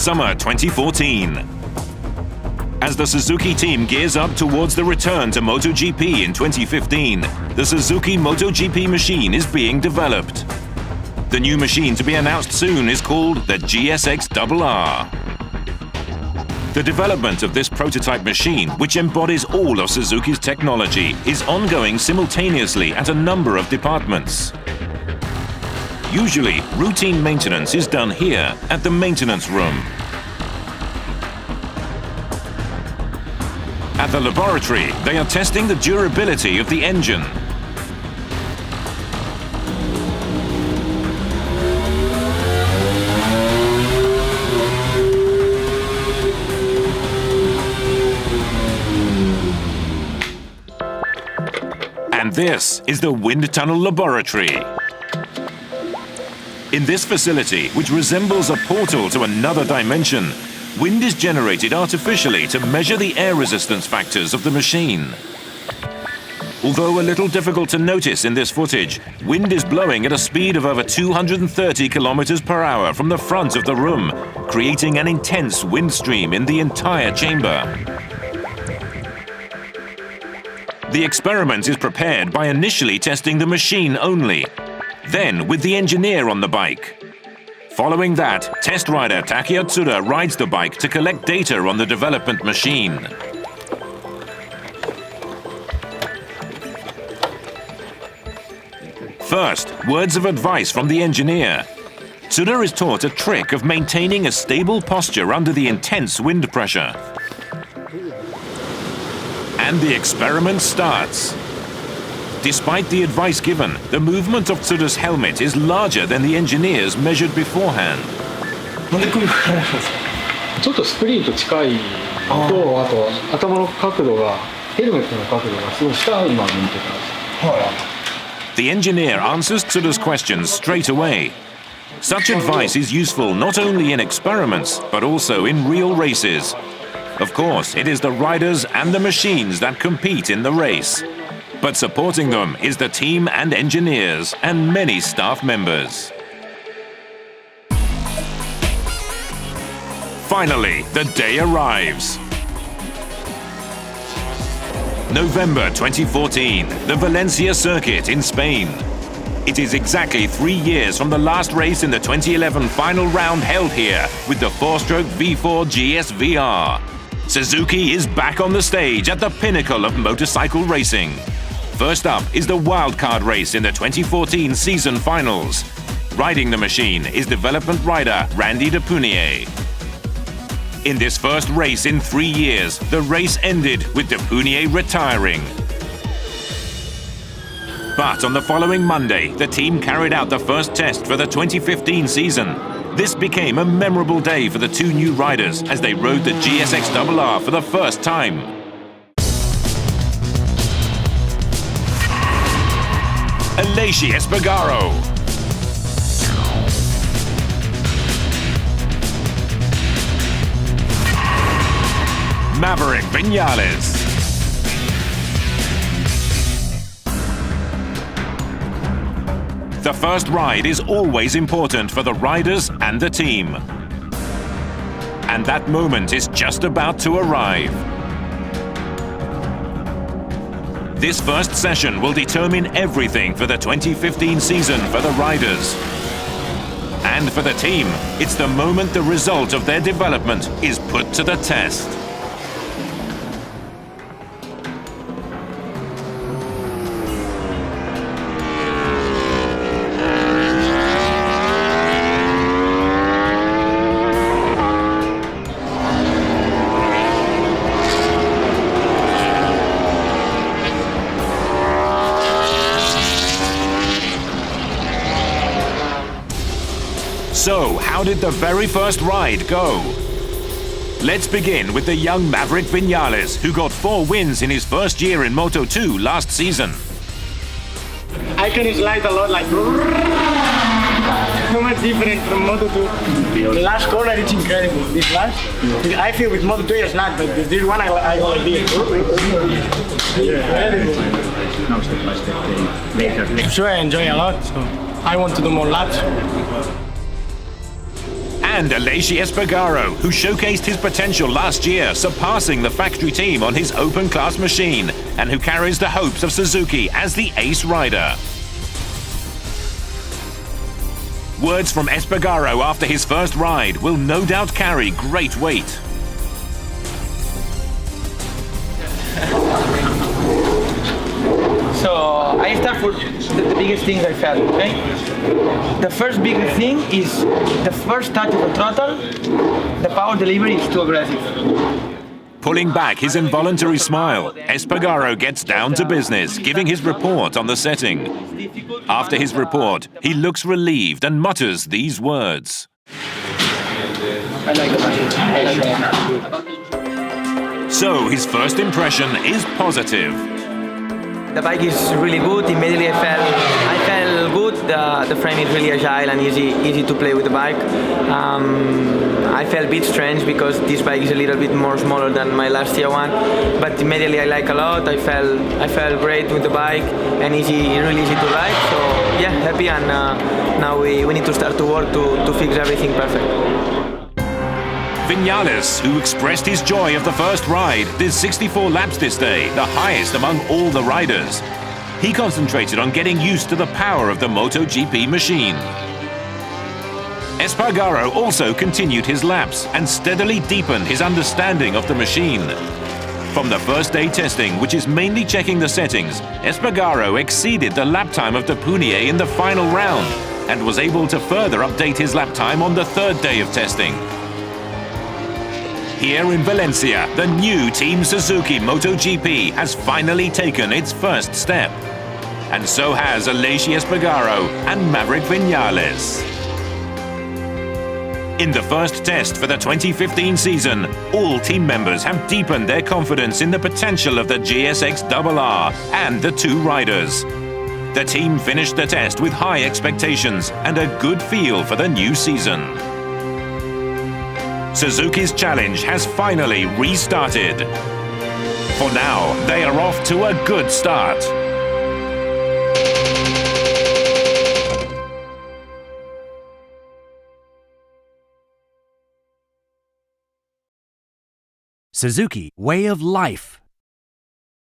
summer 2014. As the Suzuki team gears up towards the return to MotoGP in 2015, the Suzuki MotoGP machine is being developed. The new machine to be announced soon is called the GSX-RR. The development of this prototype machine, which embodies all of Suzuki's technology, is ongoing simultaneously at a number of departments. Usually, routine maintenance is done here at the maintenance room. At the laboratory, they are testing the durability of the engine. And this is the wind tunnel laboratory. In this facility, which resembles a portal to another dimension, wind is generated artificially to measure the air resistance factors of the machine. Although a little difficult to notice in this footage, wind is blowing at a speed of over 230 kilometers per hour from the front of the room, creating an intense wind stream in the entire chamber. The experiment is prepared by initially testing the machine only, then with the engineer on the bike. Following that, test rider Takeya Tsuda rides the bike to collect data on the development machine. First, words of advice from the engineer. Tsuda is taught a trick of maintaining a stable posture under the intense wind pressure. And the experiment starts. Despite the advice given, the movement of Tsuda's helmet is larger than the engineers measured beforehand. ちょっとスクリーンと近いのと、あと頭の角度がヘルメットの角度がすごい下を今向いてたんです。The engineer answers Tsuda's questions straight away. Such advice is useful not only in experiments, but also in real races. Of course, it is the riders and the machines that compete in the race. But supporting them is the team and engineers and many staff members. Finally, the day arrives. November 2014, the Valencia circuit in Spain. It is exactly 3 years from the last race in the 2011 final round held here with the 4-stroke V4 GSVR. Suzuki is back on the stage at the pinnacle of motorcycle racing. First up is the wildcard race in the 2014 season finals. Riding the machine is development rider Randy de Punier. In this first race in 3 years, the race ended with de Punier retiring. But on the following Monday, the team carried out the first test for the 2015 season. This became a memorable day for the two new riders as they rode the GSX-RR for the first time. Aleix Espargaro, Maverick Viñales, the first ride is always important for the riders and the team. And that moment is just about to arrive. This first session will determine everything for the 2015 season for the riders. And for the team, it's the moment the result of their development is put to the test. So, how did the very first ride go? Let's begin with the young Maverick Viñales, who got 4 wins in his first year in Moto2 last season. I can slide a lot, like so much different from Moto2. The last corner is incredible. This last, I feel with Moto2 it's not, but this one I go like this. I'm sure I enjoy a lot, so I want to do more laps. And Aleix Espargaro, who showcased his potential last year, surpassing the factory team on his open-class machine, and who carries the hopes of Suzuki as the ace rider. Words from Espargaro after his first ride will no doubt carry great weight. So I start for the biggest things I felt, okay? The first big thing is the first touch of the throttle, the power delivery is too aggressive. Pulling back his involuntary smile, Espargaro gets down to business, giving his report on the setting. After his report, he looks relieved and mutters these words. I like the bike. So his first impression is positive. The bike is really good. Immediately I felt good. The frame is really agile and easy to play with the bike. I felt a bit strange because this bike is a little bit more smaller than my last year one, but immediately I like a lot. I felt great with the bike and really easy to ride. So yeah, happy, and now we need to start to work to fix everything perfect. Vinales, who expressed his joy of the first ride, did 64 laps this day, the highest among all the riders. He concentrated on getting used to the power of the MotoGP machine. Espargaro also continued his laps and steadily deepened his understanding of the machine. From the first day testing, which is mainly checking the settings, Espargaro exceeded the lap time of Depunier in the final round and was able to further update his lap time on the third day of testing. Here in Valencia, the new Team Suzuki MotoGP has finally taken its first step. And so has Aleix Espargaro and Maverick Vinales. In the first test for the 2015 season, all team members have deepened their confidence in the potential of the GSX-RR and the two riders. The team finished the test with high expectations and a good feel for the new season. Suzuki's challenge has finally restarted. For now, they are off to a good start. Suzuki Way of Life.